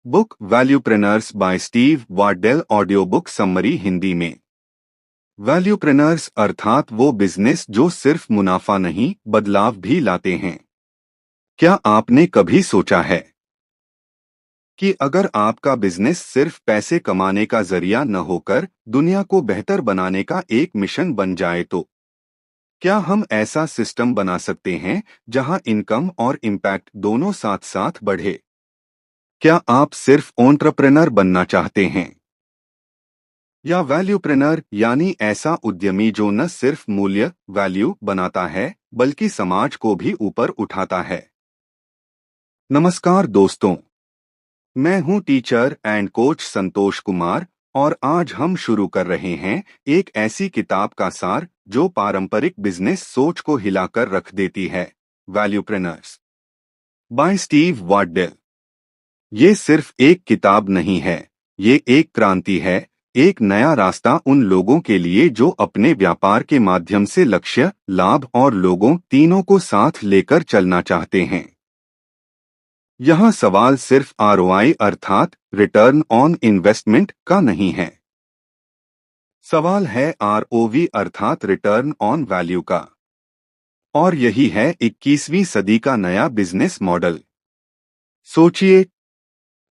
Book valuepreneurs by Steve Wardell audio book summary Hindi में। Valuepreneurs अर्थात वो बिजनेस जो सिर्फ मुनाफा नहीं बदलाव भी लाते हैं। क्या आपने कभी सोचा है कि अगर आपका बिजनेस सिर्फ पैसे कमाने का जरिया न होकर दुनिया को बेहतर बनाने का एक मिशन बन जाए तो क्या हम ऐसा सिस्टम बना सकते हैं जहां इनकम और इम्पैक्ट दोनों साथ साथ बढ़े? क्या आप सिर्फ एंटरप्रेन्योर बनना चाहते हैं या वैल्यूप्रेन्योर यानी ऐसा उद्यमी जो न सिर्फ मूल्य वैल्यू बनाता है बल्कि समाज को भी ऊपर उठाता है? नमस्कार दोस्तों, मैं हूं teacher and coach Santosh Kumar और आज हम शुरू कर रहे हैं एक ऐसी किताब का सार जो पारंपरिक बिजनेस सोच को हिलाकर रख देती है। वैल्यूप्रेन्योर्स बाय स्टीव वार्डेल। ये सिर्फ एक किताब नहीं है, ये एक क्रांति है, एक नया रास्ता उन लोगों के लिए जो अपने व्यापार के माध्यम से लक्ष्य, लाभ और लोगों तीनों को साथ लेकर चलना चाहते हैं। यहाँ सवाल सिर्फ आरओआई अर्थात रिटर्न ऑन इन्वेस्टमेंट का नहीं है। सवाल है आरओवी अर्थात रिटर्न ऑन वैल्यू का। और यही है 21वीं सदी का नया बिजनेस मॉडल। सोचिए,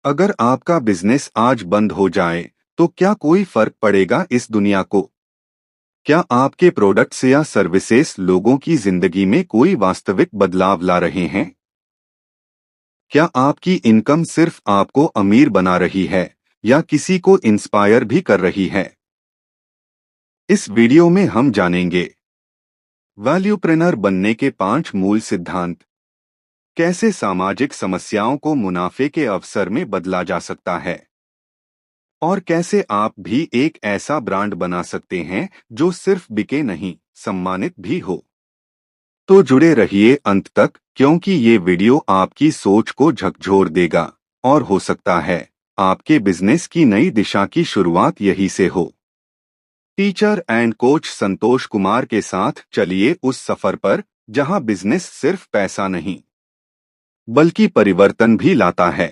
अगर आपका बिजनेस आज बंद हो जाए तो क्या कोई फर्क पड़ेगा इस दुनिया को? क्या आपके प्रोडक्ट्स या सर्विसेज लोगों की जिंदगी में कोई वास्तविक बदलाव ला रहे हैं? क्या आपकी इनकम सिर्फ आपको अमीर बना रही है या किसी को इंस्पायर भी कर रही है? इस वीडियो में हम जानेंगे वैल्यूप्रेन्योर बनने के 5 मूल सिद्धांत, कैसे सामाजिक समस्याओं को मुनाफे के अवसर में बदला जा सकता है और कैसे आप भी एक ऐसा ब्रांड बना सकते हैं जो सिर्फ बिके नहीं सम्मानित भी हो। तो जुड़े रहिए अंत तक, क्योंकि ये वीडियो आपकी सोच को झकझोर देगा और हो सकता है आपके बिजनेस की नई दिशा की शुरुआत यही से हो। Teacher and coach Santosh Kumar के साथ चलिए उस सफर पर जहां बिजनेस सिर्फ पैसा नहीं बल्कि परिवर्तन भी लाता है।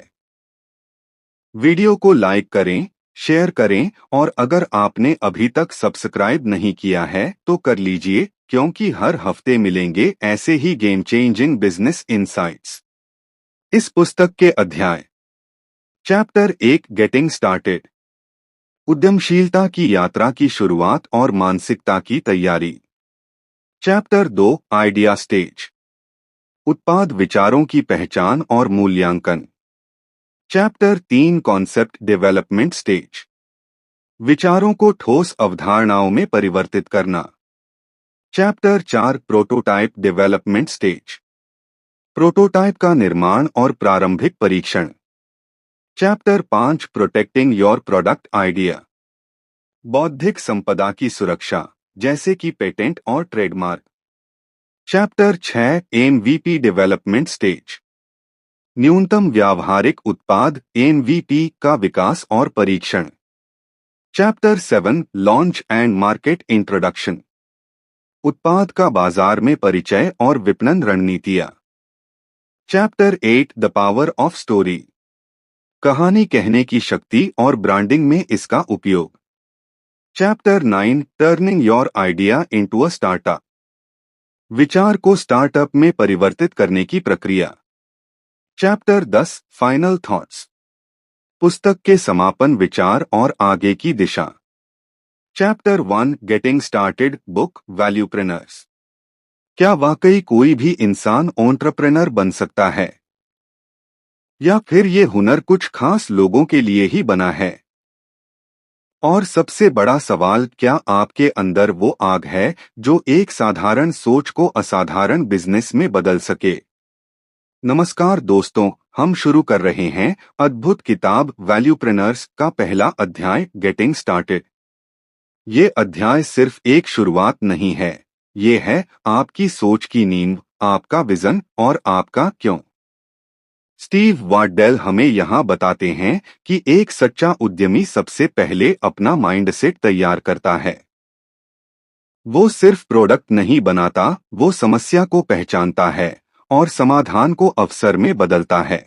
वीडियो को लाइक करें, शेयर करें और अगर आपने अभी तक सब्सक्राइब नहीं किया है तो कर लीजिए, क्योंकि हर हफ्ते मिलेंगे ऐसे ही गेम चेंजिंग बिजनेस इनसाइट्स। इस पुस्तक के अध्याय चैप्टर 1 गेटिंग स्टार्टेड, उद्यमशीलता की यात्रा की शुरुआत और मानसिकता की तैयारी। चैप्टर 2 आइडिया स्टेज, उत्पाद विचारों की पहचान और मूल्यांकन। चैप्टर 3 कॉन्सेप्ट डेवलपमेंट स्टेज, विचारों को ठोस अवधारणाओं में परिवर्तित करना। Chapter 4 prototype development stage, prototype का निर्माण और प्रारंभिक परीक्षण। Chapter 5 protecting your product idea, बौद्धिक संपदा की सुरक्षा जैसे कि पेटेंट और trademark. Chapter 6 MVP development stage, न्यूनतम व्यावहारिक उत्पाद एमवीपी का विकास और परीक्षण। Chapter 7 launch and market introduction, उत्पाद का बाजार में परिचय और विपणन रणनीतियां। Chapter 8 the power of story, कहानी कहने की शक्ति और ब्रांडिंग में इसका उपयोग। Chapter 9 turning your idea into a startup, विचार को स्टार्टअप में परिवर्तित करने की प्रक्रिया। चैप्टर 10 फाइनल थॉट्स, पुस्तक के समापन विचार और आगे की दिशा। चैप्टर 1 गेटिंग स्टार्टेड बुक वैल्यूप्रेन्योर्स, क्या वाकई कोई भी इंसान एंटरप्रेन्योर बन सकता है या फिर ये हुनर कुछ खास लोगों के लिए ही बना है? और सबसे बड़ा सवाल, क्या आपके अंदर वो आग है जो एक साधारण सोच को असाधारण बिजनेस में बदल सके? नमस्कार दोस्तों, हम शुरू कर रहे हैं अद्भुत किताब वैल्यूप्रेन्योर्स का पहला अध्याय गेटिंग स्टार्टेड। ये अध्याय सिर्फ एक शुरुआत नहीं है, ये है आपकी सोच की नींव, आपका विजन और आपका क्यों। स्टीव वार्डेल हमें यहाँ बताते हैं कि एक सच्चा उद्यमी सबसे पहले अपना माइंडसेट तैयार करता है। वो सिर्फ प्रोडक्ट नहीं बनाता, वो समस्या को पहचानता है और समाधान को अवसर में बदलता है।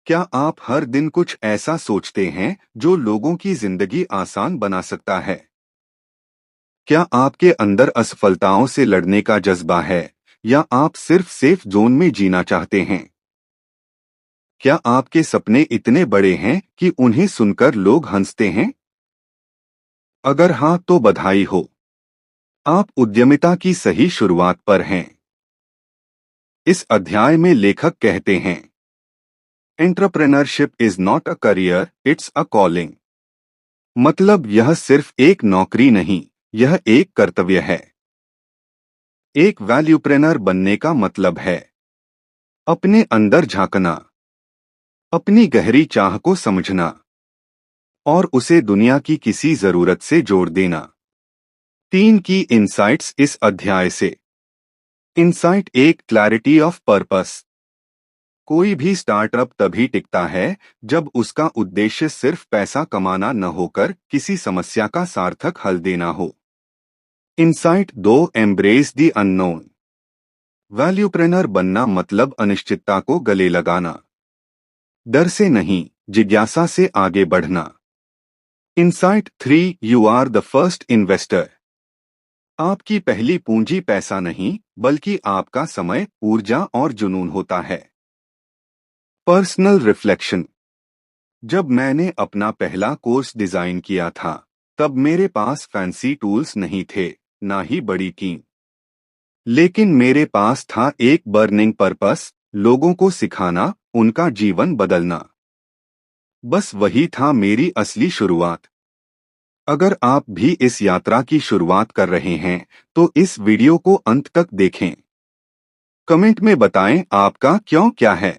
क्या आप हर दिन कुछ ऐसा सोचते हैं जो लोगों की जिंदगी आसान बना सकता है? क्या आपके अंदर असफलताओं से लड़ने का जज्बा है या आप सिर्फ सेफ जोन में जीना चाहते हैं? क्या आपके सपने इतने बड़े हैं कि उन्हें सुनकर लोग हंसते हैं? अगर हाँ तो बधाई हो। आप उद्यमिता की सही शुरुआत पर हैं। इस अध्याय में लेखक कहते हैं, entrepreneurship is not a career, it's a calling. मतलब यह सिर्फ एक नौकरी नहीं, यह एक कर्तव्य है। एक वैल्यूप्रेनर बनने का मतलब है अपने अंदर झांकना, अपनी गहरी चाह को समझना और उसे दुनिया की किसी जरूरत से जोड़ देना। 3 की इनसाइट्स इस अध्याय से। Insight 1, clarity of purpose. कोई भी स्टार्टअप तभी टिकता है जब उसका उद्देश्य सिर्फ पैसा कमाना न होकर किसी समस्या का सार्थक हल देना हो। Insight 2, embrace the unknown. Valuepreneur बनना मतलब अनिश्चितता को गले लगाना, डर से नहीं, जिज्ञासा से आगे बढ़ना। Insight 3, you are the first investor. आपकी पहली पूंजी पैसा नहीं बल्कि आपका समय, ऊर्जा और जुनून होता है। Personal reflection. जब मैंने अपना पहला कोर्स डिजाइन किया था तब मेरे पास फैंसी टूल्स नहीं थे, ना ही बड़ी टीम। लेकिन मेरे पास था एक बर्निंग पर्पस, लोगों को सिखाना, उनका जीवन बदलना। बस वही था मेरी असली शुरुआत। अगर आप भी इस यात्रा की शुरुआत कर रहे हैं तो इस वीडियो को अंत तक देखें। कमेंट में बताएं आपका क्यों क्या है।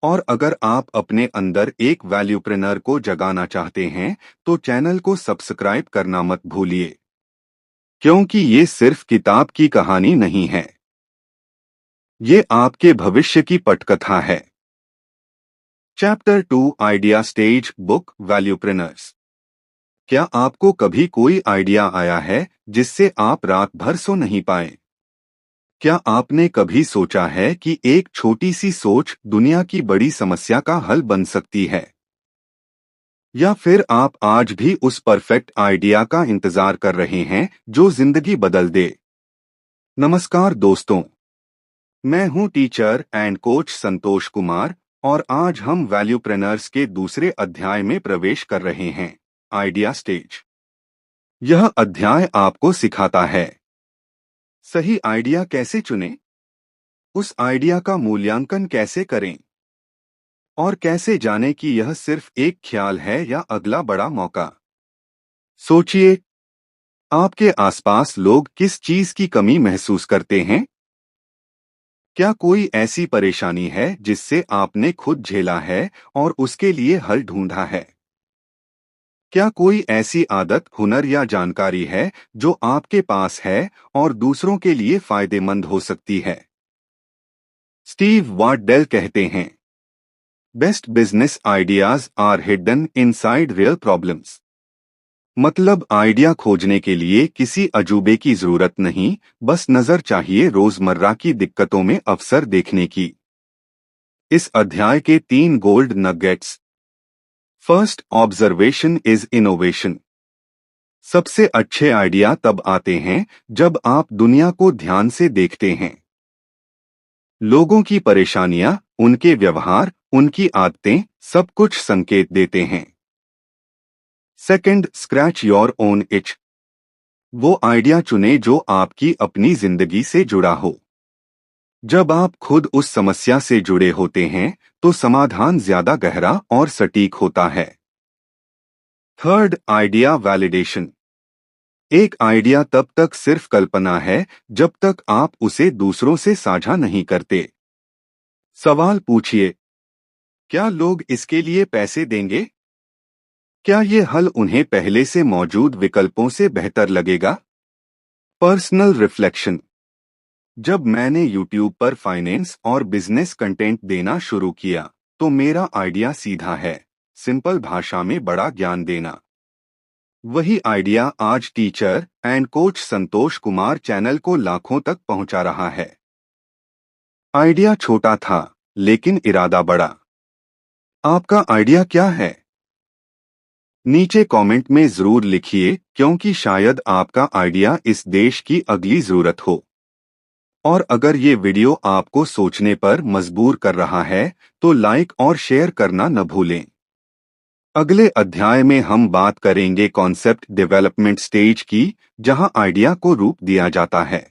और अगर आप अपने अंदर एक वैल्यूप्रेनर को जगाना चाहते हैं तो चैनल को सब्सक्राइब करना मत भूलिए, क्योंकि ये सिर्फ किताब की कहानी नहीं है, ये आपके भविष्य की पटकथा है। Chapter 2, idea stage, book valuepreneurs. क्या आपको कभी कोई आइडिया आया है जिससे आप रात भर सो नहीं पाए? क्या आपने कभी सोचा है कि एक छोटी सी सोच दुनिया की बड़ी समस्या का हल बन सकती है? या फिर आप आज भी उस परफेक्ट आइडिया का इंतजार कर रहे हैं जो जिंदगी बदल दे? नमस्कार दोस्तों, मैं हूं teacher and coach Santosh Kumar और आज हम वैल्यूप्रेनर्स के दूसरे अध्याय में प्रवेश कर रहे हैं, आइडिया स्टेज। यह अध्याय आपको सिखाता है सही आइडिया कैसे चुनें, उस आइडिया का मूल्यांकन कैसे करें और कैसे जानें कि यह सिर्फ एक ख्याल है या अगला बड़ा मौका। सोचिए, आपके आसपास लोग किस चीज की कमी महसूस करते हैं? क्या कोई ऐसी परेशानी है जिससे आपने खुद झेला है और उसके लिए हल ढूंढा है? क्या कोई ऐसी आदत, हुनर या जानकारी है जो आपके पास है और दूसरों के लिए फायदेमंद हो सकती है? स्टीव वार्डेल कहते हैं, best business ideas are hidden inside real problems. मतलब आइडिया खोजने के लिए किसी अजूबे की जरूरत नहीं, बस नजर चाहिए रोजमर्रा की दिक्कतों में अवसर देखने की। इस अध्याय के 3 gold nuggets. First, observation is innovation. सबसे अच्छे आइडिया तब आते हैं जब आप दुनिया को ध्यान से देखते हैं। लोगों की परेशानियां, उनके व्यवहार, उनकी आदतें, सब कुछ संकेत देते हैं। Second, scratch your own etch. वो आइडिया चुने जो आपकी अपनी जिंदगी से जुड़ा हो। जब आप खुद उस समस्या से जुड़े होते हैं तो समाधान ज्यादा गहरा और सटीक होता है। Third, idea validation. एक आइडिया तब तक सिर्फ कल्पना है जब तक आप उसे दूसरों से साझा नहीं करते। सवाल पूछिए, क्या लोग इसके लिए पैसे देंगे? क्या ये हल उन्हें पहले से मौजूद विकल्पों से बेहतर लगेगा? Personal reflection. जब मैंने YouTube पर फाइनेंस और बिजनेस कंटेंट देना शुरू किया तो मेरा आइडिया सीधा है, सिंपल भाषा में बड़ा ज्ञान देना। वही आइडिया आज teacher and coach Santosh Kumar channel को लाखों तक पहुंचा रहा है। आइडिया छोटा था लेकिन इरादा बड़ा। आपका आइडिया क्या है? नीचे कमेंट में जरूर लिखिए, क्योंकि शायद आपका आइडिया इस देश की अगली जरूरत हो। और अगर ये वीडियो आपको सोचने पर मजबूर कर रहा है, तो लाइक और शेयर करना न भूलें। अगले अध्याय में हम बात करेंगे कॉन्सेप्ट डेवलपमेंट स्टेज की, जहां आइडिया को रूप दिया जाता है।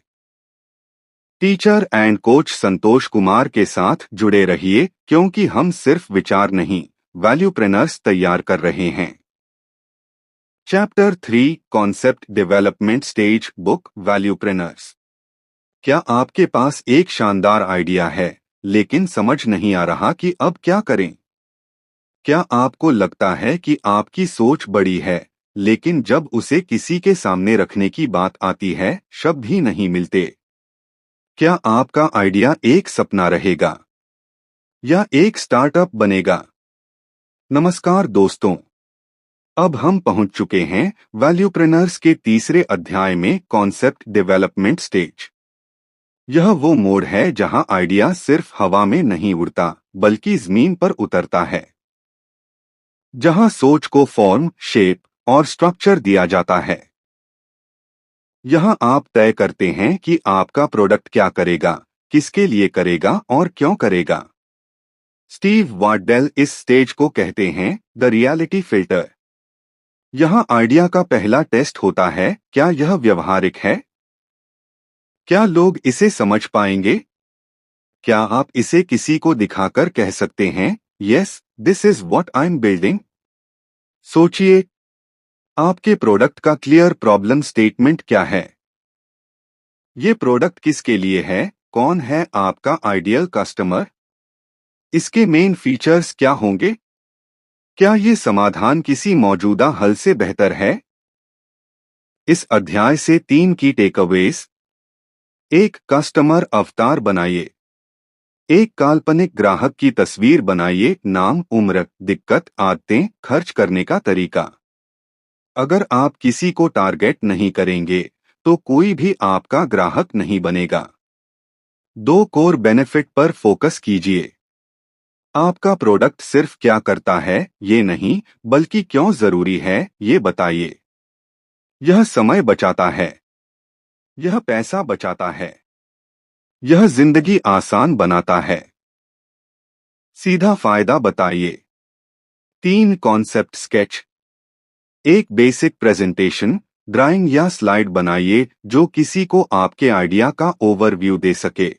Teacher and coach Santosh Kumar के साथ जुड़े रहिए, क्योंकि हम सिर्फ विचार नहीं, वैल्यूप्रेनर्स तैयार कर रहे हैं। Chapter 3 concept development stage book valuepreneurs. क्या आपके पास एक शानदार आइडिया है, लेकिन समझ नहीं आ रहा कि अब क्या करें? क्या आपको लगता है कि आपकी सोच बड़ी है, लेकिन जब उसे किसी के सामने रखने की बात आती है, शब्द ही नहीं मिलते? क्या आपका आइडिया एक सपना रहेगा या एक स्टार्टअप बनेगा? नमस्कार दोस्तों, अब हम पहुंच चुके हैं वैल्यूप्रेनर्स के तीसरे अध्याय में, कॉन्सेप्ट डेवलपमेंट स्टेज। यह वो मोड़ है जहां आइडिया सिर्फ हवा में नहीं उड़ता, बल्कि जमीन पर उतरता है। जहां सोच को फॉर्म, शेप और स्ट्रक्चर दिया जाता है। यहां आप तय करते हैं कि आपका प्रोडक्ट क्या करेगा, किसके लिए करेगा और क्यों करेगा। स्टीव वार्डेल इस स्टेज को कहते हैं द रियलिटी फिल्टर। यहां आइडिया का पहला टेस्ट होता है, क्या यह व्यवहारिक है? क्या लोग इसे समझ पाएंगे? क्या आप इसे किसी को दिखाकर कह सकते हैं, yes, this is what I am building? सोचिए, आपके प्रोडक्ट का क्लियर प्रॉब्लम स्टेटमेंट क्या है? ये प्रोडक्ट किसके लिए है? कौन है आपका आइडियल कस्टमर? इसके मेन फीचर्स क्या होंगे? क्या ये समाधान किसी मौजूदा हल से बेहतर है? इस अध्याय से 3 की टेकअवेज। एक, कस्टमर अवतार बनाइए। एक काल्पनिक ग्राहक की तस्वीर बनाइए, नाम, उम्र, दिक्कत, आदतें, खर्च करने का तरीका। अगर आप किसी को टारगेट नहीं करेंगे, तो कोई भी आपका ग्राहक नहीं बनेगा। 2, कोर बेनिफिट पर फोकस कीजिए। आपका प्रोडक्ट सिर्फ क्या करता है, ये नहीं, बल्कि क्यों जरूरी है, ये बताइए। यह समय बचाता है, यह पैसा बचाता है, यह जिंदगी आसान बनाता है। सीधा फायदा बताइए। 3, कॉन्सेप्ट स्केच। एक बेसिक प्रेजेंटेशन, ड्राइंग या स्लाइड बनाइए जो किसी को आपके आइडिया का ओवरव्यू दे सके।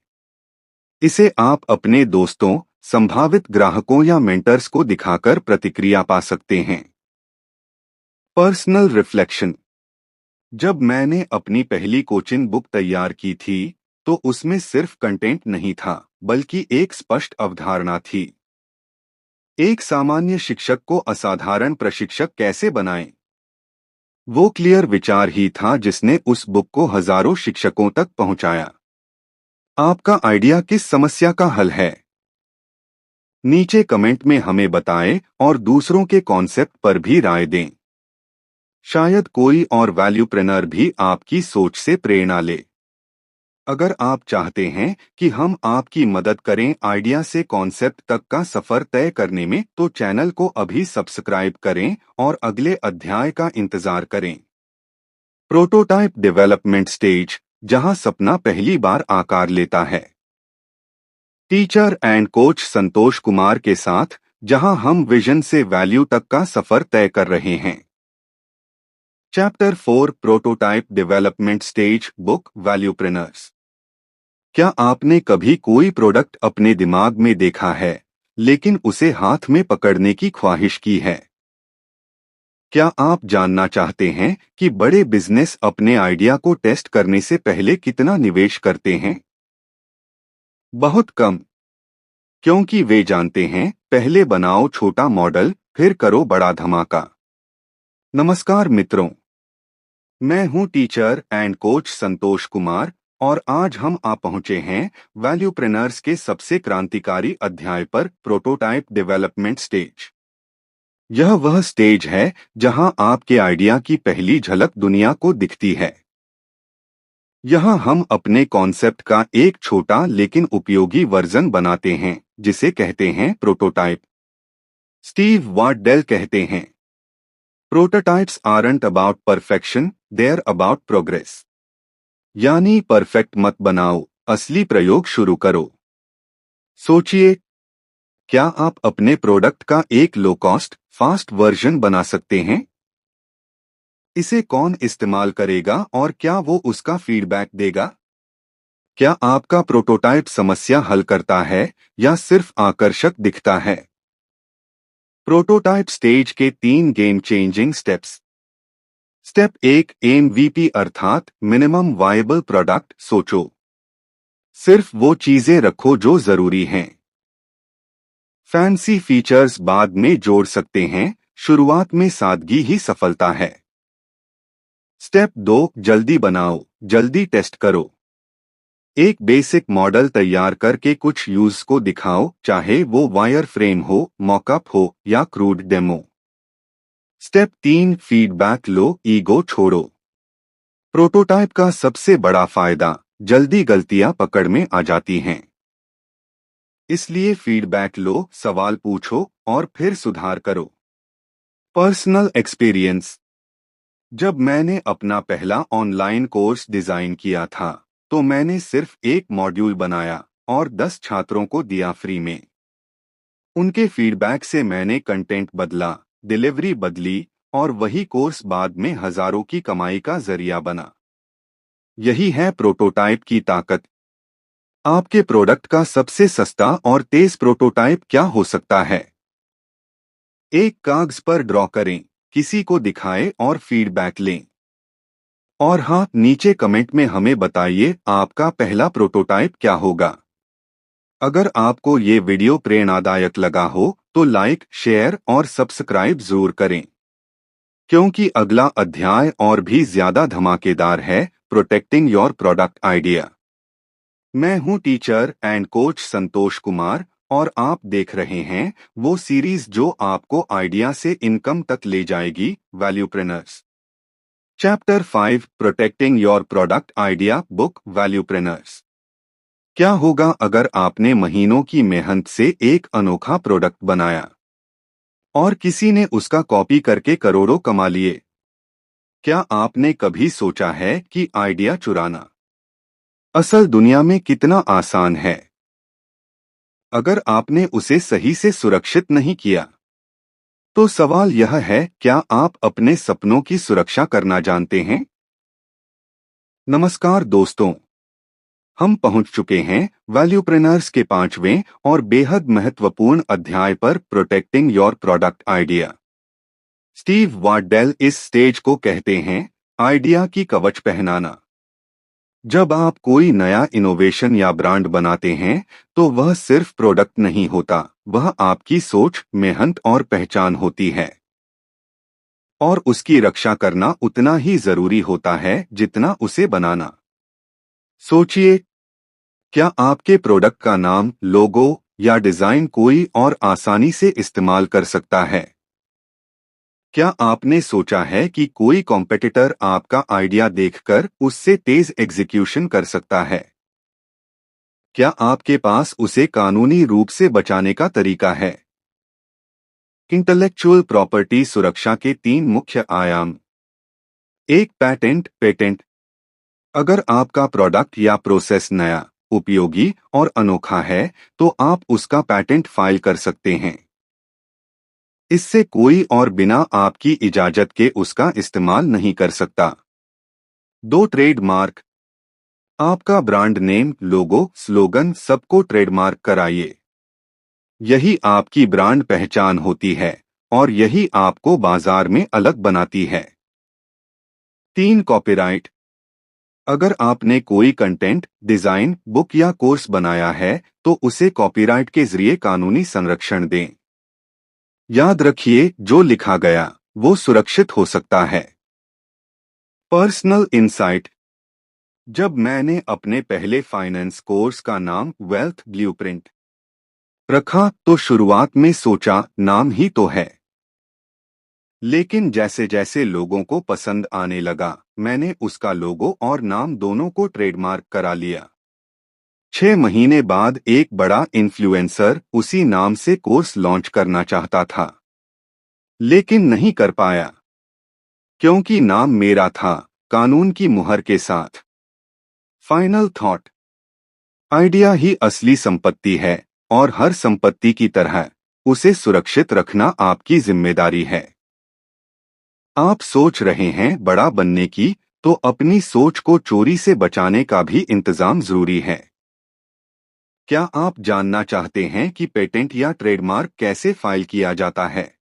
इसे आप अपने दोस्तों, संभावित ग्राहकों या मेंटर्स को दिखाकर प्रतिक्रिया पा सकते हैं। Personal reflection. जब मैंने अपनी पहली कोचिंग बुक तैयार की थी, तो उसमें सिर्फ कंटेंट नहीं था, बल्कि एक स्पष्ट अवधारणा थी। एक सामान्य शिक्षक को असाधारण प्रशिक्षक कैसे बनाएं? वो क्लियर विचार ही था जिसने उस बुक को हजारों शिक्षकों तक पहुंचाया। आपका आइडिया किस समस्या का हल है? नीचे कमेंट में हमें बताएं और दूसरों के कॉन्सेप्ट पर भी राय दें। शायद कोई और वैल्यूप्रेनर भी आपकी सोच से प्रेरणा ले। अगर आप चाहते हैं कि हम आपकी मदद करें आइडिया से कॉन्सेप्ट तक का सफर तय करने में, तो चैनल को अभी सब्सक्राइब करें और अगले अध्याय का इंतजार करें। प्रोटोटाइप डेवलपमेंट स्टेज, जहां सपना पहली बार आकार लेता है। Teacher and coach Santosh Kumar के साथ, जहां हम विजन से वैल्यू तक का सफर तय कर रहे हैं। Chapter 4 prototype development stage book valuepreneurs. क्या आपने कभी कोई प्रोडक्ट अपने दिमाग में देखा है, लेकिन उसे हाथ में पकड़ने की ख्वाहिश की है? क्या आप जानना चाहते हैं कि बड़े बिजनेस अपने आइडिया को टेस्ट करने से पहले कितना निवेश करते हैं? बहुत कम। क्योंकि वे जानते हैं, पहले बनाओ छोटा मॉडल, फिर करो बड़ा धमाका। नमस्कार मित्रों, मैं हूं teacher and coach Santosh Kumar, और आज हम आ पहुंचे हैं वैल्यूप्रेनर्स के सबसे क्रांतिकारी अध्याय पर, प्रोटोटाइप डेवलपमेंट स्टेज। यह वह स्टेज है जहां आपके आइडिया की पहली झलक दुनिया को दिखती है। यहाँ हम अपने कॉन्सेप्ट का एक छोटा लेकिन उपयोगी वर्जन बनाते हैं, जिसे कहते हैं प्रोटोटाइप। स्टीव वार्डेल कहते हैं, prototypes aren't about perfection, they're about progress. यानी परफेक्ट मत बनाओ, असली प्रयोग शुरू करो। सोचिए, क्या आप अपने प्रोडक्ट का एक लो कॉस्ट, फास्ट वर्जन बना सकते हैं? इसे कौन इस्तेमाल करेगा और क्या वो उसका फीडबैक देगा? क्या आपका प्रोटोटाइप समस्या हल करता है या सिर्फ आकर्षक दिखता है? प्रोटोटाइप स्टेज के 3 game changing steps. Step 1, MVP अर्थात मिनिमम वायबल प्रोडक्ट सोचो। सिर्फ वो चीजें रखो जो जरूरी हैं। फैंसी फीचर्स बाद में जोड़ सकते हैं, शुरुआत में सादगी ही सफलता है। स्टेप 2, जल्दी बनाओ, जल्दी टेस्ट करो। एक बेसिक मॉडल तैयार करके कुछ यूज को दिखाओ, चाहे वो वायर फ्रेम हो, मॉकअप हो या क्रूड डेमो। स्टेप 3, फीडबैक लो, ईगो छोड़ो। प्रोटोटाइप का सबसे बड़ा फायदा, जल्दी गलतियां पकड़ में आ जाती हैं। इसलिए फीडबैक लो, सवाल पूछो और फिर सुधार करो। Personal experience. जब मैंने अपना पहला ऑनलाइन कोर्स डिजाइन किया था, तो मैंने सिर्फ एक मॉड्यूल बनाया और 10 छात्रों को दिया फ्री में। उनके फीडबैक से मैंने कंटेंट बदला, डिलीवरी बदली और वही कोर्स बाद में हजारों की कमाई का जरिया बना। यही है प्रोटोटाइप की ताकत। आपके प्रोडक्ट का सबसे सस्ता और तेज प्रोटोटाइप क्या हो सकता है? एक कागज पर ड्रॉ करें, किसी को दिखाएं और फीडबैक लें। और हाँ, नीचे कमेंट में हमें बताइए आपका पहला प्रोटोटाइप क्या होगा। अगर आपको ये वीडियो प्रेरणादायक लगा हो तो लाइक, शेयर और सब्सक्राइब जरूर करें, क्योंकि अगला अध्याय और भी ज्यादा धमाकेदार है, प्रोटेक्टिंग योर प्रोडक्ट आइडिया। मैं हूं teacher and coach Santosh Kumar और आप देख रहे हैं वो सीरीज जो आपको आइडिया से इनकम तक ले जाएगी, valuepreneurs. Chapter 5, protecting your product idea book, valuepreneurs. क्या होगा अगर आपने महीनों की मेहनत से एक अनोखा प्रोडक्ट बनाया और किसी ने उसका कॉपी करके करोड़ों कमा लिए? क्या आपने कभी सोचा है कि आइडिया चुराना असल दुनिया में कितना आसान है, अगर आपने उसे सही से सुरक्षित नहीं किया? तो सवाल यह है, क्या आप अपने सपनों की सुरक्षा करना जानते हैं? नमस्कार दोस्तों, हम पहुंच चुके हैं वैल्यूप्रेनर्स के 5वें और बेहद महत्वपूर्ण अध्याय पर, protecting your product idea. Steve Wardell इस स्टेज को कहते हैं आइडिया की कवच पहनाना। जब आप कोई नया इनोवेशन या ब्रांड बनाते हैं तो वह सिर्फ प्रोडक्ट नहीं होता, वह आपकी सोच, मेहनत और पहचान होती है। और उसकी रक्षा करना उतना ही जरूरी होता है जितना उसे बनाना। सोचिए, क्या आपके प्रोडक्ट का नाम, लोगो या डिजाइन कोई और आसानी से इस्तेमाल कर सकता है? क्या आपने सोचा है कि कोई कॉम्पिटिटर आपका आइडिया देखकर उससे तेज एग्जीक्यूशन कर सकता है? क्या आपके पास उसे कानूनी रूप से बचाने का तरीका है? इंटेलेक्चुअल प्रॉपर्टी सुरक्षा के 3 मुख्य आयाम। एक, पेटेंट। अगर आपका प्रोडक्ट या प्रोसेस नया, उपयोगी और अनोखा है तो आप उसका पेटेंट फाइल कर सकते हैं। इससे कोई और बिना आपकी इजाजत के उसका इस्तेमाल नहीं कर सकता। 2, ट्रेडमार्क। आपका ब्रांड नेम, लोगो, स्लोगन सबको ट्रेडमार्क कराइए। यही आपकी ब्रांड पहचान होती है और यही आपको बाजार में अलग बनाती है। 3, कॉपीराइट। अगर आपने कोई कंटेंट, डिजाइन, बुक या कोर्स बनाया है तो उसे कॉपीराइट के जरिए कानूनी संरक्षण दें। याद रखिए, जो लिखा गया वो सुरक्षित हो सकता है। Personal insight. जब मैंने अपने पहले फाइनेंस कोर्स का नाम वेल्थ ब्लूप्रिंट रखा तो शुरुआत में सोचा नाम ही तो है, लेकिन जैसे जैसे लोगों को पसंद आने लगा, मैंने उसका लोगो और नाम दोनों को ट्रेडमार्क करा लिया। 6 महीने बाद एक बड़ा इन्फ्लुएंसर उसी नाम से कोर्स लॉन्च करना चाहता था, लेकिन नहीं कर पाया, क्योंकि नाम मेरा था, कानून की मुहर के साथ। Final thought. आइडिया ही असली संपत्ति है, और हर संपत्ति की तरह उसे सुरक्षित रखना आपकी जिम्मेदारी है। आप सोच रहे हैं बड़ा बनने की, तो अपनी सोच को चोरी से बचाने का भी इंतजाम जरूरी है। क्या आप जानना चाहते हैं कि पेटेंट या ट्रेडमार्क कैसे फाइल किया जाता है?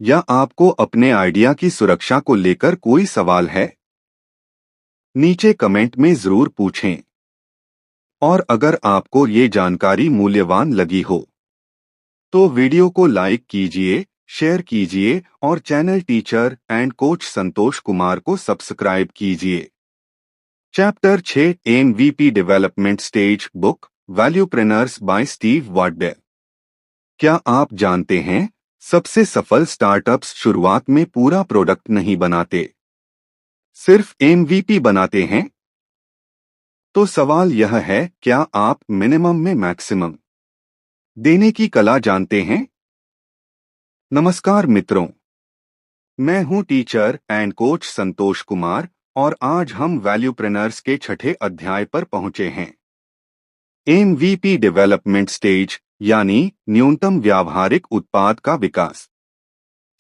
या आपको अपने आइडिया की सुरक्षा को लेकर कोई सवाल है? नीचे कमेंट में जरूर पूछें। और अगर आपको ये जानकारी मूल्यवान लगी हो, तो वीडियो को लाइक कीजिए, शेयर कीजिए और channel teacher and coach Santosh Kumar को सब्सक्राइब कीजिए। Chapter 6 MVP development stage book valuepreneurs by Steve Wardell. क्या आप जानते हैं, सबसे सफल स्टार्टअप्स शुरुआत में पूरा प्रोडक्ट नहीं बनाते, सिर्फ MVP बनाते हैं? तो सवाल यह है, क्या आप मिनिमम में मैक्सिमम देने की कला जानते हैं? नमस्कार मित्रों, मैं हूं teacher and coach Santosh Kumar और आज हम वैल्यूप्रेन्योर्स के छठे अध्याय पर पहुंचे हैं। MVP डेवलपमेंट स्टेज यानी न्यूनतम व्यावहारिक उत्पाद का विकास।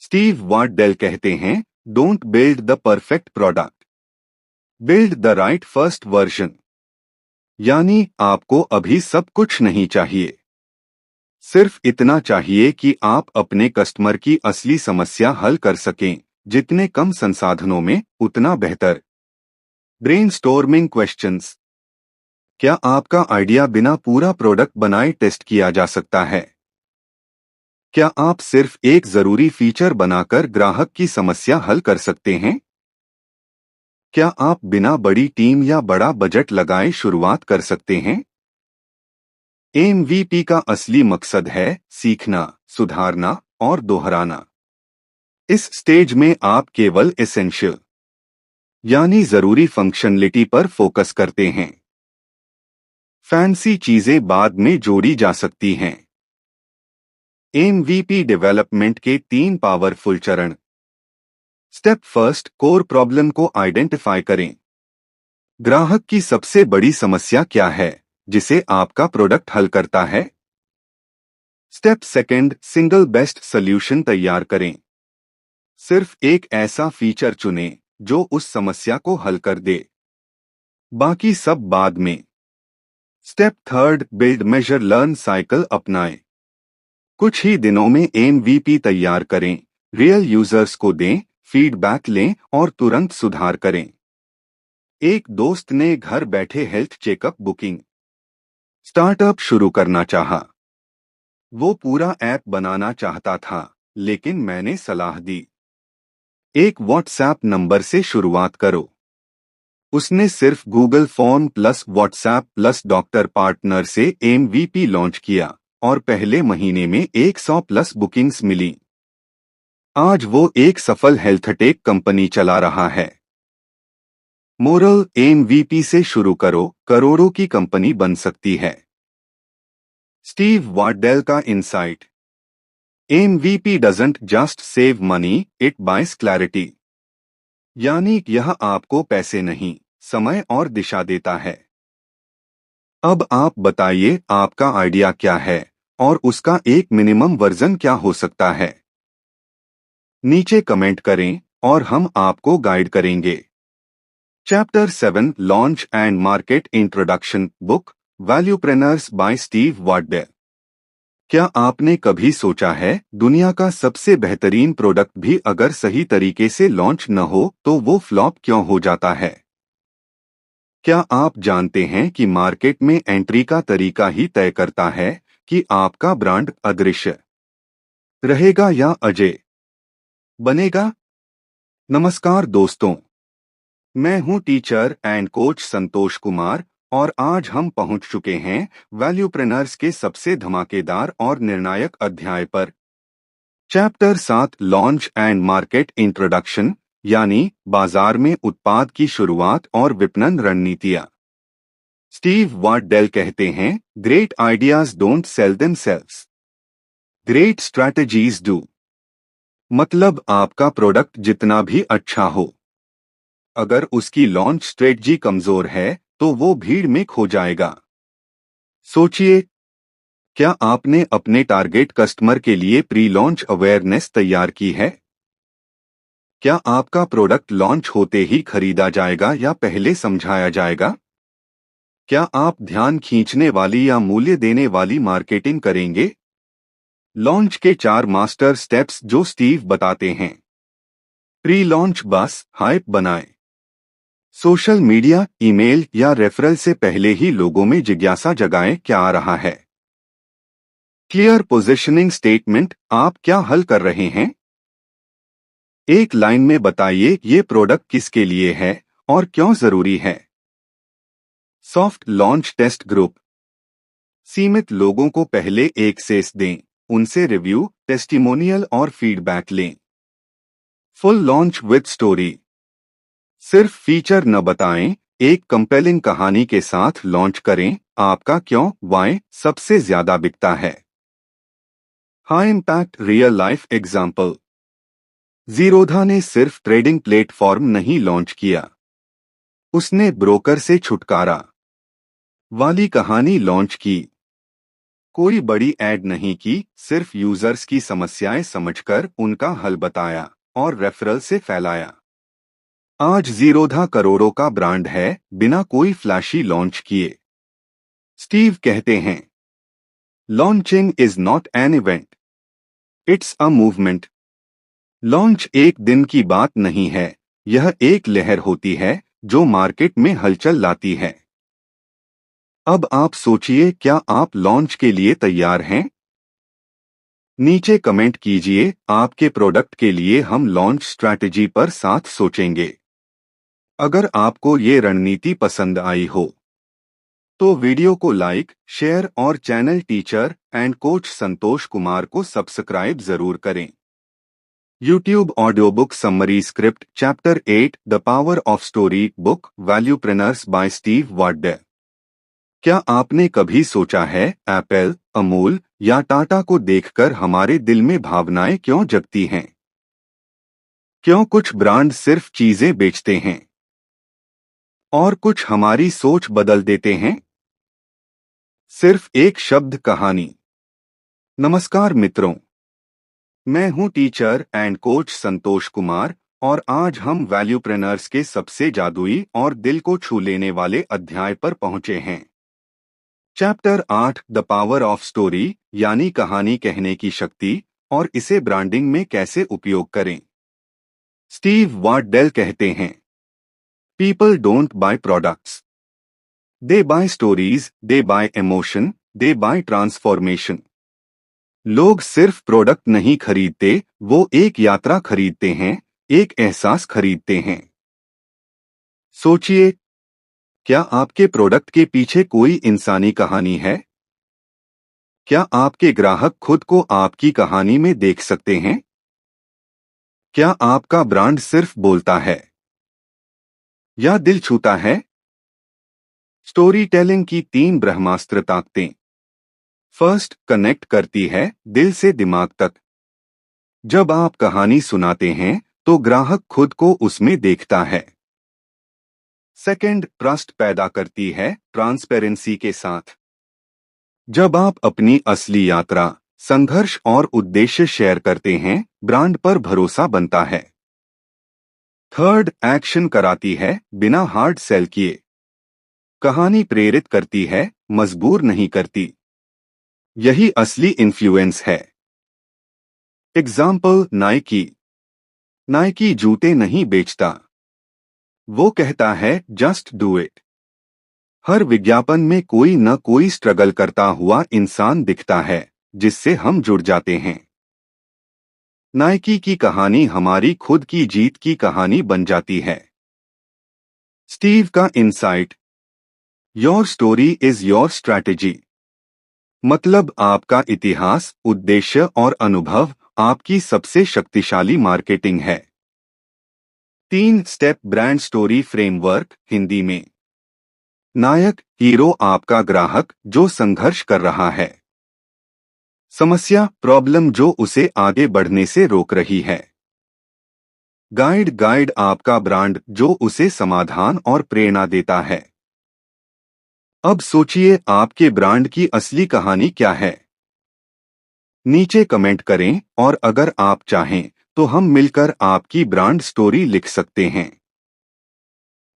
स्टीव वार्डेल कहते हैं, don't build the perfect product, build the right first version. यानी आपको अभी सब कुछ नहीं चाहिए, सिर्फ इतना चाहिए कि आप अपने कस्टमर की असली समस्या हल कर सकें। जितने कम संसाधनों में उतना बेहतर। Brainstorming questions. क्या आपका आइडिया बिना पूरा प्रोडक्ट बनाए टेस्ट किया जा सकता है? क्या आप सिर्फ एक जरूरी फीचर बनाकर ग्राहक की समस्या हल कर सकते हैं? क्या आप बिना बड़ी टीम या बड़ा बजट लगाए शुरुआत कर सकते हैं? MVP का असली मकसद है सीखना, सुधारना और दोहराना। इस स्टेज में आप केवल एसेंशियल यानी जरूरी फंक्शनलिटी पर फोकस करते हैं। फैंसी चीजें बाद में जोड़ी जा सकती हैं। MVP डेवलपमेंट के 3 पावरफुल चरण। स्टेप फर्स्ट, कोर प्रॉब्लम को आइडेंटिफाई करें। ग्राहक की सबसे बड़ी समस्या क्या है जिसे आपका प्रोडक्ट हल करता है? Step second, single best solution तैयार करें। सिर्फ एक ऐसा फीचर चुनें जो उस समस्या को हल कर दे, बाकी सब बाद में। Step third, build measure learn cycle अपनाएं। कुछ ही दिनों में MVP तैयार करें, रियल यूजर्स को दें, फीडबैक लें और तुरंत सुधार करें। एक दोस्त ने घर बैठे हेल्थ चेकअप बुकिंग स्टार्टअप शुरू करना चाहा। वो पूरा ऐप बनाना चाहता था, लेकिन मैंने सलाह दी, एक व्हाट्सएप नंबर से शुरुआत करो। उसने सिर्फ Google form plus WhatsApp plus doctor partner से MVP लॉन्च किया और पहले महीने में 100 प्लस बुकिंग्स मिली। आज वो एक सफल हेल्थटेक कंपनी चला रहा है। मोरल, MVP से शुरू करो, करोड़ों की कंपनी बन सकती है। स्टीव वार्डेल का insight. MVP doesn't just save money, it buys clarity. यानी यह आपको पैसे नहीं, समय और दिशा देता है। अब आप बताइए, आपका आइडिया क्या है और उसका एक मिनिमम वर्जन क्या हो सकता है? नीचे कमेंट करें और हम आपको गाइड करेंगे। Chapter 7 launch and market introduction book valuepreneurs by Steve Wardell. क्या आपने कभी सोचा है, दुनिया का सबसे बेहतरीन प्रोडक्ट भी अगर सही तरीके से लॉन्च न हो तो वो फ्लॉप क्यों हो जाता है? क्या आप जानते हैं कि मार्केट में एंट्री का तरीका ही तय करता है कि आपका ब्रांड अदृश्य रहेगा या अजय बनेगा? नमस्कार दोस्तों, मैं हूं teacher and coach Santosh Kumar और आज हम पहुंच चुके हैं वैल्यूप्रेन्योर्स के सबसे धमाकेदार और निर्णायक अध्याय पर। Chapter 7 launch and market introduction यानी बाजार में उत्पाद की शुरुआत और विपणन रणनीतियां। स्टीव वार्डेल कहते हैं, great ideas don't sell themselves, great strategies do. मतलब आपका प्रोडक्ट जितना भी अच्छा हो, अगर उसकी लॉन्च स्ट्रेटजी कमजोर है तो वो भीड़ में खो जाएगा। सोचिए, क्या आपने अपने टारगेट कस्टमर के लिए प्री लॉन्च अवेयरनेस तैयार की है? क्या आपका प्रोडक्ट लॉन्च होते ही खरीदा जाएगा या पहले समझाया जाएगा? क्या आप ध्यान खींचने वाली या मूल्य देने वाली मार्केटिंग करेंगे? लॉन्च के 4 मास्टर स्टेप्स जो स्टीव बताते हैं। प्री लॉन्च बस हाइप बनाएं। सोशल मीडिया, ईमेल या रेफरल से पहले ही लोगों में जिज्ञासा जगाएं, क्या आ रहा है। क्लियर पोजीशनिंग स्टेटमेंट, आप क्या हल कर रहे हैं? एक लाइन में बताइए ये प्रोडक्ट किसके लिए है और क्यों जरूरी है। सॉफ्ट लॉन्च टेस्ट ग्रुप, सीमित लोगों को पहले एक्सेस दें, उनसे रिव्यू, टेस्टिमोनियल और फीडबैक लें। फुल लॉन्च विद स्टोरी, सिर्फ फीचर न बताएं, एक कंपेलिंग कहानी के साथ लॉन्च करें, आपका क्यों वाई सबसे ज्यादा बिकता है। High impact real life example, Zerodha ने सिर्फ ट्रेडिंग प्लेटफॉर्म नहीं लॉन्च किया, उसने ब्रोकर से छुटकारा वाली कहानी लॉन्च की। कोई बड़ी ऐड नहीं की, सिर्फ यूजर्स की समस्याएं समझकर उनका हल बताया और रेफरल से फैलाया। आज जीरोधा करोड़ों का ब्रांड है बिना कोई फ्लैशी लॉन्च किए। स्टीव कहते हैं, launching is not an event, it's a movement. Launch एक दिन की बात नहीं है, यह एक लहर होती है जो मार्केट में हलचल लाती है। अब आप सोचिए, क्या आप लॉन्च के लिए तैयार हैं? नीचे कमेंट कीजिए, आपके प्रोडक्ट के लिए हम लॉन्च स्ट्रैटेजी पर साथ सोचेंगे। अगर आपको ये रणनीति पसंद आई हो तो वीडियो को लाइक, शेयर और channel teacher and coach Santosh Kumar को सब्सक्राइब जरूर करें। YouTube audio book summary script chapter 8 the power of story book valuepreneurs by Steve Wardell. क्या आपने कभी सोचा है, एप्पल, अमूल या टाटा को देखकर हमारे दिल में भावनाएं क्यों जगती हैं? क्यों कुछ ब्रांड सिर्फ चीजें बेचते हैं और कुछ हमारी सोच बदल देते हैं? सिर्फ एक शब्द कहानी। नमस्कार मित्रों, मैं हूं teacher and coach Santosh Kumar और आज हम वैल्यूप्रेनर्स के सबसे जादुई और दिल को छू लेने वाले अध्याय पर पहुंचे हैं। Chapter 8 the power of story, यानी कहानी कहने की शक्ति और इसे ब्रांडिंग में कैसे उपयोग करें। स्टीव वार्डेल कहते हैं, people don't buy products, they buy stories, they buy emotion, they buy transformation. लोग सिर्फ प्रोडक्ट नहीं खरीदते, वो एक यात्रा खरीदते हैं, एक एहसास खरीदते हैं। सोचिए, क्या आपके प्रोडक्ट के पीछे कोई इंसानी कहानी है? क्या आपके ग्राहक खुद को आपकी कहानी में देख सकते हैं? क्या आपका ब्रांड सिर्फ बोलता है या दिल छूता है? स्टोरी टेलिंग की 3 ब्रह्मास्त्र ताकतें। फर्स्ट, कनेक्ट करती है दिल से दिमाग तक। जब आप कहानी सुनाते हैं तो ग्राहक खुद को उसमें देखता है। सेकंड, ट्रस्ट पैदा करती है ट्रांसपेरेंसी के साथ। जब आप अपनी असली यात्रा, संघर्ष और उद्देश्य शेयर करते हैं, ब्रांड पर भरोसा बनता है। थर्ड, एक्शन कराती है बिना हार्ड सेल किए। कहानी प्रेरित करती है, मजबूर नहीं करती। यही असली इन्फ्लुएंस है। Example, Nike. नाइकी जूते नहीं बेचता, वो कहता है जस्ट डू इट। हर विज्ञापन में कोई न कोई स्ट्रगल करता हुआ इंसान दिखता है जिससे हम जुड़ जाते हैं। नाइकी की कहानी हमारी खुद की जीत की कहानी बन जाती है। स्टीव का insight, your story is your strategy. मतलब आपका इतिहास, उद्देश्य और अनुभव आपकी सबसे शक्तिशाली मार्केटिंग है। 3 step brand story framework Hindi में। नायक हीरो आपका ग्राहक जो संघर्ष कर रहा है। समस्या प्रॉब्लम जो उसे आगे बढ़ने से रोक रही है। गाइड गाइड आपका ब्रांड जो उसे समाधान और प्रेरणा देता है। अब सोचिए आपके ब्रांड की असली कहानी क्या है। नीचे कमेंट करें और अगर आप चाहें तो हम मिलकर आपकी ब्रांड स्टोरी लिख सकते हैं।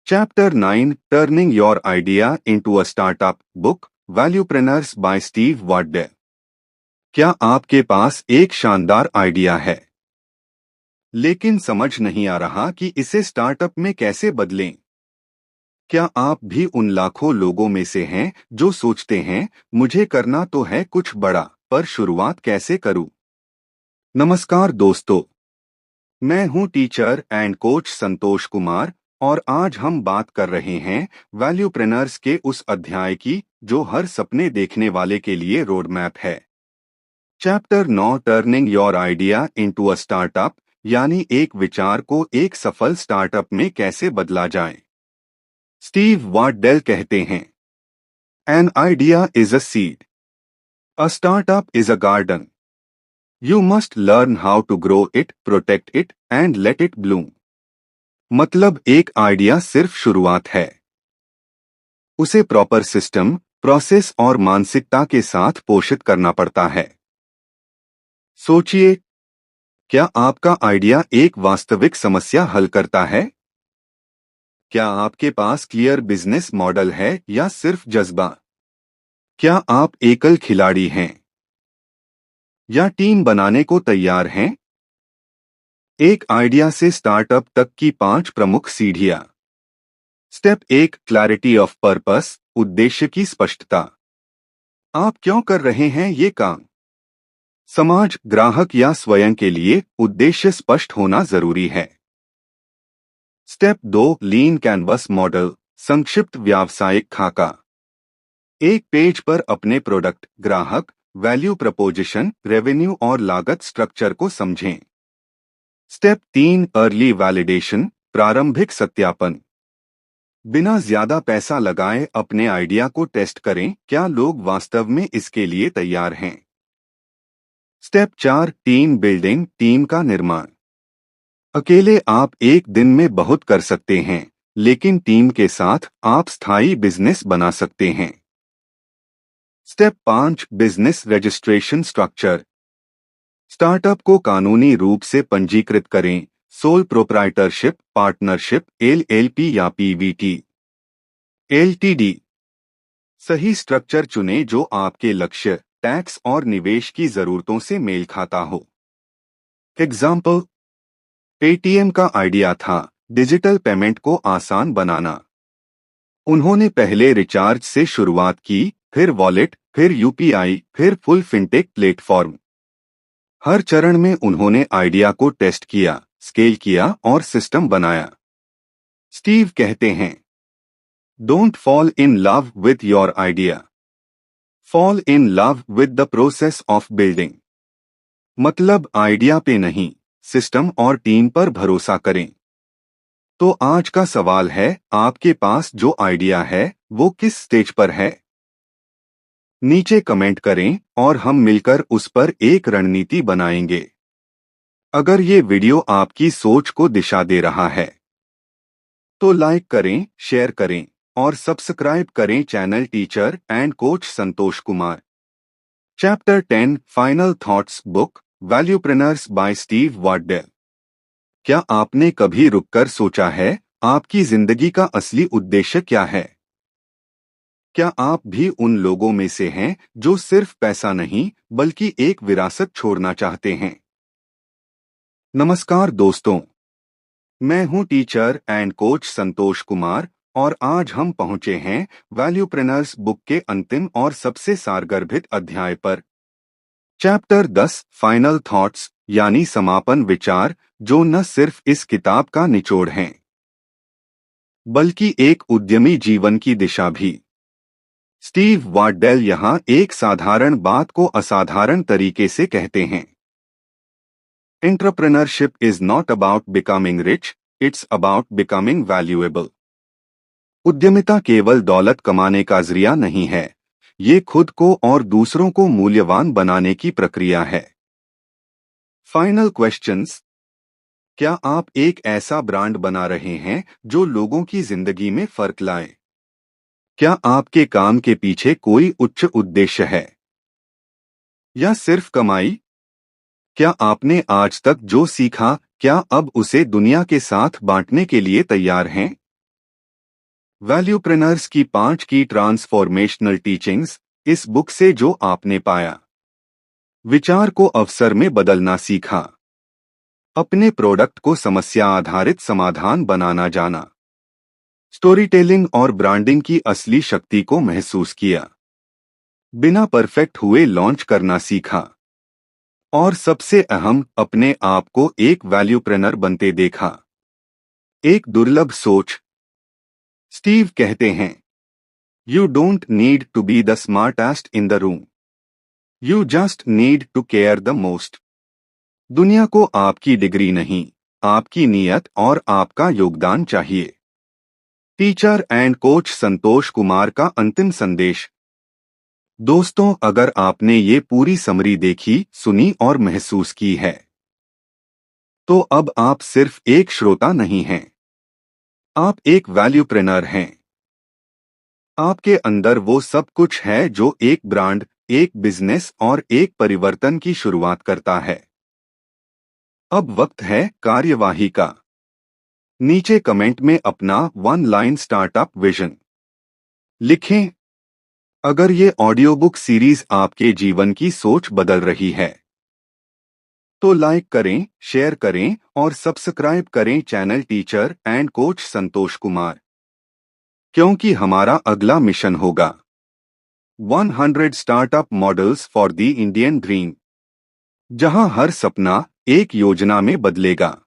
Chapter 9 turning your idea into a startup book valuepreneurs by Steve Wardell. क्या आपके पास एक शानदार आइडिया है लेकिन समझ नहीं आ रहा कि इसे स्टार्टअप में कैसे बदलें? क्या आप भी उन लाखों लोगों में से हैं जो सोचते हैं मुझे करना तो है कुछ बड़ा, पर शुरुआत कैसे करूं? नमस्कार दोस्तों, मैं हूं teacher and coach Santosh Kumar और आज हम बात कर रहे हैं वैल्यूप्रेन्योर्स के उस अध्याय की जो हर सपने देखने वाले के लिए रोड मैप है। Chapter 9 turning your idea into a startup, यानी एक विचार को एक सफल स्टार्टअप में कैसे बदला जाए। स्टीव वार्डेल कहते हैं, an idea is a seed, a startup is a garden, you must learn how to grow it, protect it and let it bloom. मतलब एक आइडिया सिर्फ शुरुआत है, उसे प्रॉपर सिस्टम, प्रोसेस और मानसिकता के साथ पोषित करना पड़ता है। सोचिए, क्या आपका आइडिया एक वास्तविक समस्या हल करता है? क्या आपके पास क्लियर बिजनेस मॉडल है या सिर्फ जज्बा? क्या आप एकल खिलाड़ी हैं या टीम बनाने को तैयार हैं? एक आइडिया से स्टार्टअप तक की 5 प्रमुख सीढ़ियां। स्टेप 1 क्लैरिटी ऑफ पर्पस, उद्देश्य की स्पष्टता। आप क्यों कर रहे हैं ये काम? समाज, ग्राहक या स्वयं के लिए उद्देश्य स्पष्ट होना जरूरी है। स्टेप 2 लीन कैनवस मॉडल, संक्षिप्त व्यावसायिक खाका। एक पेज पर अपने प्रोडक्ट, ग्राहक, वैल्यू प्रपोजिशन, रेवेन्यू और लागत स्ट्रक्चर को समझें। स्टेप 3 अर्ली वैलिडेशन, प्रारंभिक सत्यापन। बिना ज्यादा पैसा लगाए अपने आइडिया को टेस्ट करें, क्या लोग वास्तव में इसके लिए तैयार हैं। स्टेप 4 टीम बिल्डिंग, टीम का निर्माण। अकेले आप एक दिन में बहुत कर सकते हैं, लेकिन टीम के साथ आप स्थायी बिजनेस बना सकते हैं। Step 5 business registration structure. Startup को कानूनी रूप से पंजीकृत करें, सोल प्रोप्राइटरशिप, पार्टनरशिप, एलएलपी या पीवीटी, एलटीडी। सही स्ट्रक्चर चुनें जो आपके लक्ष्य, टैक्स और निवेश की जरूरतों से मेल खाता हो। एग्जाम्पल, पेटीएम का आइडिया था डिजिटल पेमेंट को आसान बनाना। उन्होंने पहले रिचार्ज से शुरुआत की, फिर वॉलेट, फिर यूपीआई, फिर फुल फिनटेक प्लेटफॉर्म। हर चरण में उन्होंने आइडिया को टेस्ट किया, स्केल किया और सिस्टम बनाया। स्टीव कहते हैं, don't fall in love with your idea, fall in love with the process of building. मतलब आइडिया पे नहीं, सिस्टम और टीम पर भरोसा करें। तो आज का सवाल है, आपके पास जो आइडिया है वो किस स्टेज पर है? नीचे कमेंट करें और हम मिलकर उस पर एक रणनीति बनाएंगे। अगर ये वीडियो आपकी सोच को दिशा दे रहा है तो लाइक करें, शेयर करें और सब्सक्राइब करें channel teacher and coach Santosh Kumar. Chapter 10 final thoughts book valuepreneurs by Steve Wardell. क्या आपने कभी रुककर सोचा है आपकी जिंदगी का असली उद्देश्य क्या है? क्या आप भी उन लोगों में से हैं जो सिर्फ पैसा नहीं बल्कि एक विरासत छोड़ना चाहते हैं? नमस्कार दोस्तों, मैं हूं teacher and coach Santosh Kumar और आज हम पहुंचे हैं वैल्यूप्रेन्योर्स बुक के अंतिम और सबसे सारगर्भित अध्याय पर। चैप्टर 10 फाइनल थॉट्स, यानी समापन विचार, जो न सिर्फ इस किताब का निचोड़ हैं बल्कि एक उद्यमी जीवन की दिशा भी। स्टीव वार्डेल यहाँ एक साधारण बात को असाधारण तरीके से कहते हैं, entrepreneurship is not about becoming rich, it's about becoming valuable. उद्यमिता केवल दौलत कमाने का जरिया नहीं है, ये खुद को और दूसरों को मूल्यवान बनाने की प्रक्रिया है। Final questions. क्या आप एक ऐसा ब्रांड बना रहे हैं जो लोगों की जिंदगी में फर्क लाए? क्या आपके काम के पीछे कोई उच्च उद्देश्य है या सिर्फ कमाई? क्या आपने आज तक जो सीखा, क्या अब उसे दुनिया के साथ बांटने के लिए तैयार हैं? वैल्यूप्रेनर्स की 5 की ट्रांसफॉर्मेशनल टीचिंग्स, इस बुक से जो आपने पाया। विचार को अवसर में बदलना सीखा। अपने प्रोडक्ट को समस्या आधारित समाधान बनाना जाना। स्टोरी टेलिंग और ब्रांडिंग की असली शक्ति को महसूस किया। बिना परफेक्ट हुए लॉन्च करना सीखा। और सबसे अहम, अपने आप को एक वैल्यूप्रेनर बनते देखा। एक दुर्लभ सोच। स्टीव कहते हैं, you don't need to be the smartest in the room, you just need to care the most. दुनिया को आपकी डिग्री नहीं, आपकी नीयत और आपका योगदान चाहिए। Teacher and coach Santosh Kumar का अंतिम संदेश। दोस्तों, अगर आपने ये पूरी समरी देखी, सुनी और महसूस की है, तो अब आप सिर्फ एक श्रोता नहीं हैं, आप एक वैल्यूप्रेनर हैं। आपके अंदर वो सब कुछ है जो एक ब्रांड, एक बिजनेस और एक परिवर्तन की शुरुआत करता है। अब वक्त है कार्यवाही का। नीचे कमेंट में अपना 1 लाइन स्टार्टअप विजन लिखें। अगर ये ऑडियो बुक सीरीज आपके जीवन की सोच बदल रही है, तो लाइक करें, शेयर करें और सब्सक्राइब करें channel teacher and coach Santosh Kumar, क्योंकि हमारा अगला मिशन होगा 100 startup models for the Indian dream, जहां हर सपना एक योजना में बदलेगा।